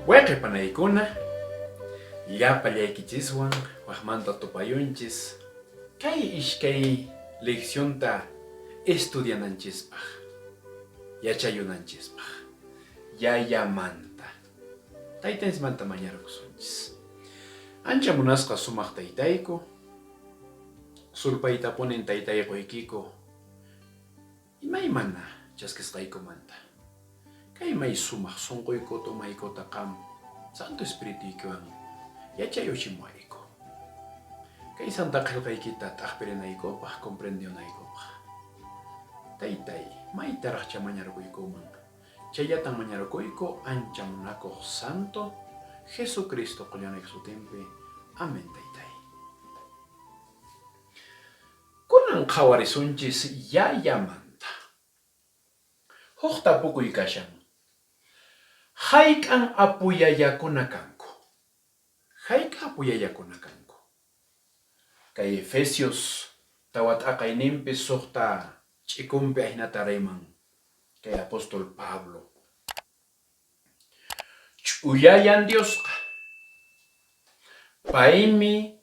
Wayqipanaykuna llapa llaykichiswan waqmanta tupayunchis kay ishkay leccionta estudiananchispaq yachayunanchispaq yayamanta taytanchimanta mañarukusunchis. Ancha munasqa sumaq taytayku sulpaytapunin taytayquykiku imaymana chaskisqaykumanta kay may sumaq sunquykuta umaykuta qam Santo Espirituykiwan yachayuchimuwayku. Kay Santa qillqaykita t'aqpirinaykupaq comprendionaykupaq. Taytay, maytaraqcha mañarquykuman. Chayatan mañarquyku ancha munakuq Santo Jesucristo qullanayki sutinpi. Amén taytay. Kunan qhawarisunchis yayamanta. Huk tapukuy kashan. Hayk'an apuyayakuna kanku. Hayk'an apuyayakuna kanku. Kay Efesios tawat'aqayninpi suqta ch'ikunpi ahinata rayman kay apóstol Pablo. Ch'uyayan Diosqa. Paymi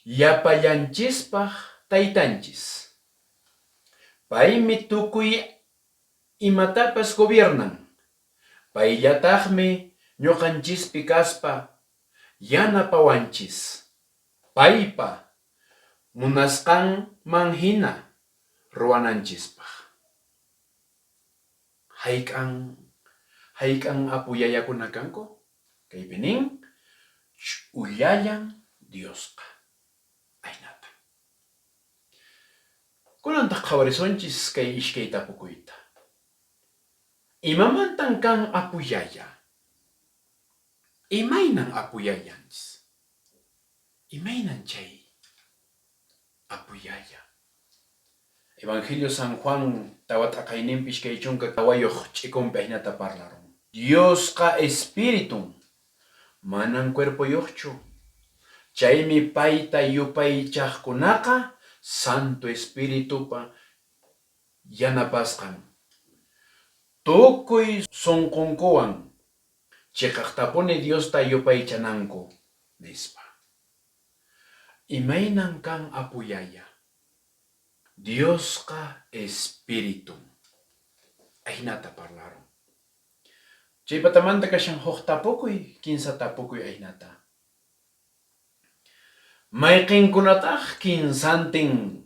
llapallanchispaq taytanchis. Paymi tukuy imatapas gobiernan. Payllataqmi ñuqanchispi kaspa yanapawanchis. Paypa munasqanman hina ruwananchispaq. Hayk'an apuyayakuna kanku? Kaypi nin ch'ullayan Diosqa. Aynata. Kunantaq qhawarisunchis kay ishkay tapukuyta. Imamantan kan apuyaya? Imaynan apuyayanchis? Imaynan chay apuyaya? Evangelio San Juan tawat'aqayninpi ishkay chunka kawayuq ch'ikunpi ahinata parlaron. Diosqa Espiritum manan cuerpoyuqchu. Chaymi payta yupaychaqkunaqa Santo Espiritupa yanapasqan. Tukuy sunqunkuwan chiqaqtapuni Diosta yupaychananku nispa. Imaynan kan apuyaya? Diosqa Espiritum. Ahinata parlaron. Chaypatamanta kashan huk tapukuy, kinsa tapukuy ahinata. Mayqinkunataq kinsantin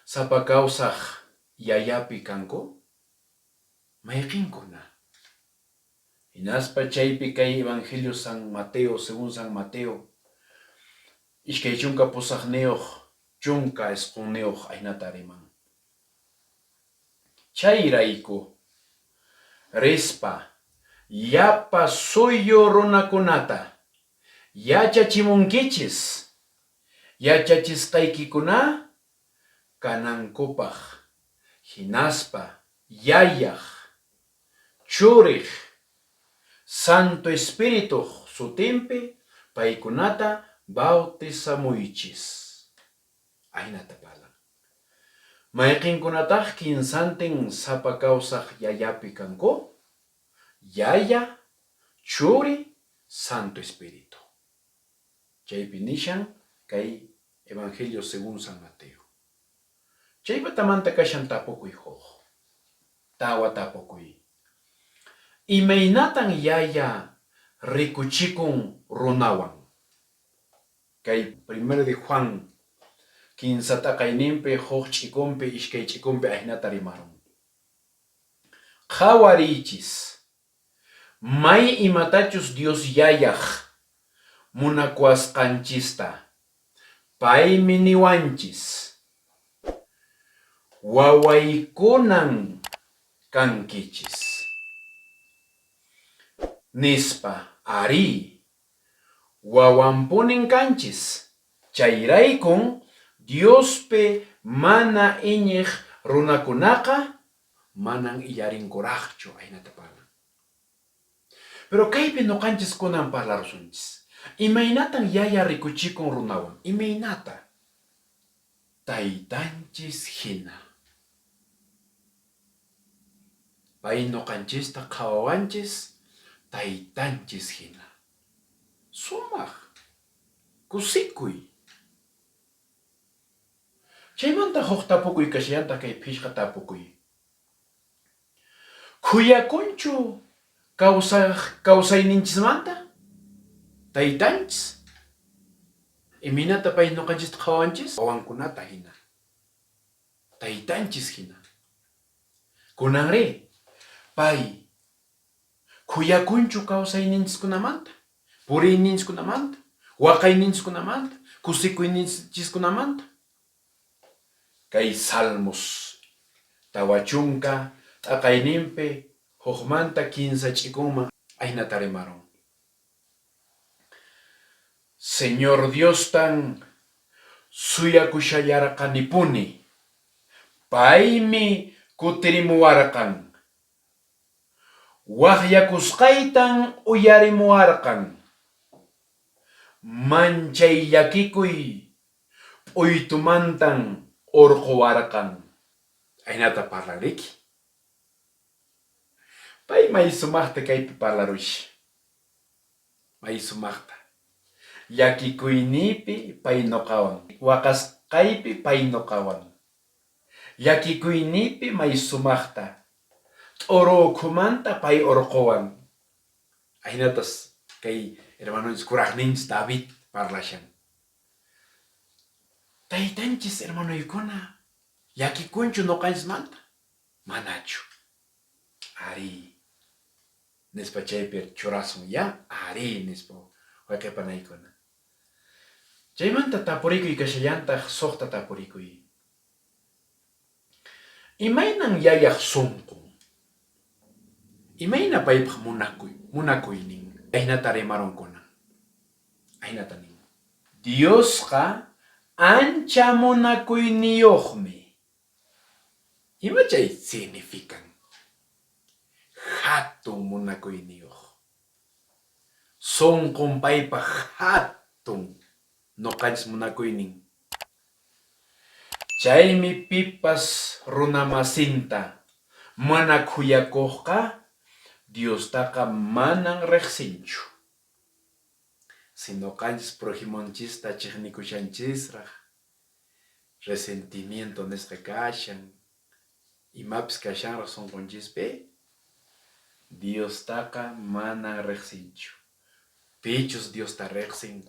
sapakawsaq yayapi kanku? Mayqinkuna. Hinaspa chaypi kay Evangelio San Mateo, según San Mateo, ishkay chunka pusaqniyuq chunka isqunniyuq ahinata riman. Chayrayku rispa yapa suyu runakunata yachachimunkichis. Yachachisqaykikuna kanankupaq hinaspa yayaq churiq Santo Espiritu sutinpi paykunata bautizamuychis. Ahinata palan. Mayqinkunataq kinsantin sapakawsaq yayapi kanku? Yaya, churi, Santo Espiritu. Chaypi nishan kay Evangelio según San Mateo. Chaypatamanta kashan tapukuy huk. Tawa tapukuy. Imaynatan yaya rikuchikun runawan. Kay 1 de Juan kinsataqayninpi huk ch'ikunpi ishkay ch'ikunpi ahinata rimaron. Qhawarichis. May imatachus Dios yayaq munakuasqanchista. Paymi niwanchis. Wawaykunan kankichis. Nispa ari. Wawampunin kanchis. Chayraykun Diospe mana iñiq runakunaqa manan illarinkuraqchu aynata parlan. Pero kaypi noqanchis kunan parlarusunchis. Imaynatan yaya rikuchikun runawan, imaynata. Taytanchis hina. Pay noqanchista qhawawanchis, taytanchis hina. Sumaq, kusikuy. Chaymanta huk tapukuy kashayanta kay phishqa tapukuy. Kuyakunchu kawsayninchismanta taytanchis. Iminata pay noqanchista qhawanchis, wawankunata hina. Taytanchis hina. Kunanri, pay kuyakunchu kawsayninchiskunamanta, puriyninchiskunamanta, waqayninchiskunamanta, kusikuyninchiskunamanta. Kay Salmos tawachunka t'aqayninpi hukmanta 15 ch'ikunman aynata rimarun. Señor Diostan suyakushallarqanipuni. Paymi kutirimuwarqan. Waqyakusqaytan uyarimuwarqan. Manchay llakikuy p'uytumantan urquwarqan. Aynata parlariki. Pay may sumaqta kaypi parlarush. May sumaqta. Llakikuynipi pay noqawan. Waqasqaypi pay noqawan. Llakikuynipi may sumaqta. T'urukumanta pay urquwan. Aynatas kay hermanonchis kuraqninchis David parlashan. Taytanchis hermanoykuna llakikunchu noqanchismanta? Manachu. Ari. Nispa chaypi churasun ya? Ari nispa waqaypanaykuna. Chaymanta tapurikuy kashallantaq suqta tapurikuy. Imaynan yayaq sunqu. Imayna paypaq munakuynin. Aynata rimarunkuna. Aynata nin. Diosqa ancha munakuyniyuqmi. Ima chay significan? Hatun munakuyniyuq. Sunqun paypaq hatun noqanchis munakuynin. Chaymi pipas runamasinta mana kuyakuqqa Diostaqa manan riqsinchu. Sino qanchis prójimonchista chiqnikushanchisraq, resentimiento nisqa kashan, imapis kashanraq sunqunchispi, Diostaqa manan riqsinchu. Pichus Diosta riqsin,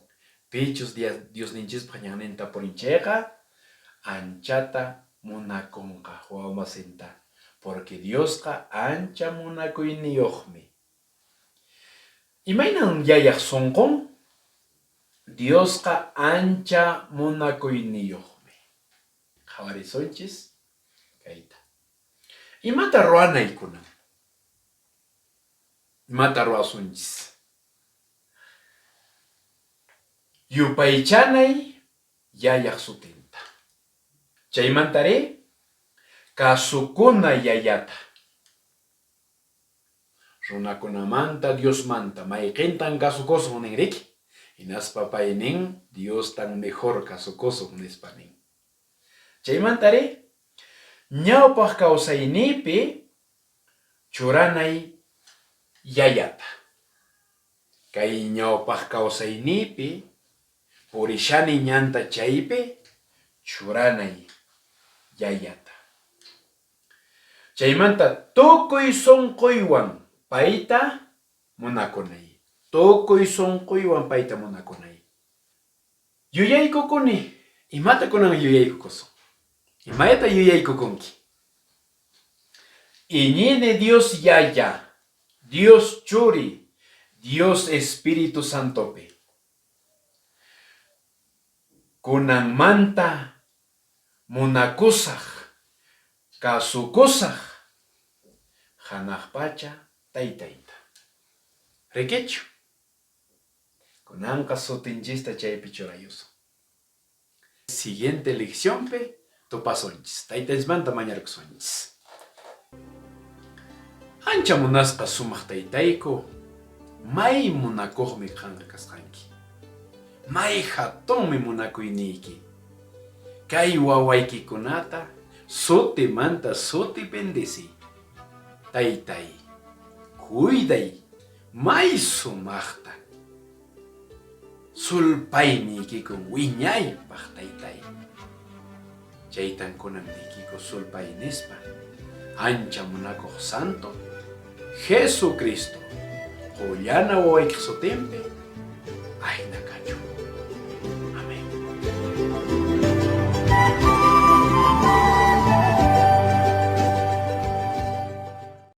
pichus Diosninchispaq ñanninta purinchayqa, anchata munakunqa wawmasinta. Porque Diosqa ancha munakuyniyuqmi. Imaynan yayaq sunqun? Diosqa ancha munakuyniyuqmi. Qhawarisunchis kayta. Imata ruwanaykuna. Imata ruwasunchis. Yupaychanay yayaq sutinta. Chaymantari kasukuna yayata. Runakunamanta Diosmanta mayqintan kasukusuq ninriki. Hinaspa pay nin Dios tan mejor kasukusuq nispa nin. Chaymantari ñawpaq kawsaynipi churanay yayata. Kay ñawpaq kawsaynipi purishani ñanta chaypi churanay yayata. Chaymanta tukuy sunquywan payta munakunay. Tukuy sunquywan payta munakunay. Yuyaykukuni. Imata kunan yuyaykukusun. Imayta yuyaykukunki. Iñini Dios yaya, Dios churi, Dios Espíritu Santopi. Kunanmanta munakusaq, kasukusaq, hanaq pacha taytayta. Rikichu. Kunanqa sutinchista chaypi churayusun. Siguiente lecciónpi tupasunchis. Taytaysmanta mañarkusunchis. Ancha munasqa sumaq taytayku, may munakuqmi qanqa kasqanki. May hatunmi munakuyniyki. Kay wawaykikunata sutimanta suti bendisi. Taytay, cuiday, may sumaqta. Sulpayniykiku wiñaypaq taytay. Chaytankunan nikiku sulpay nispa, ancha munakuq santo, Jesucristo, qullana wawayki sutinpi,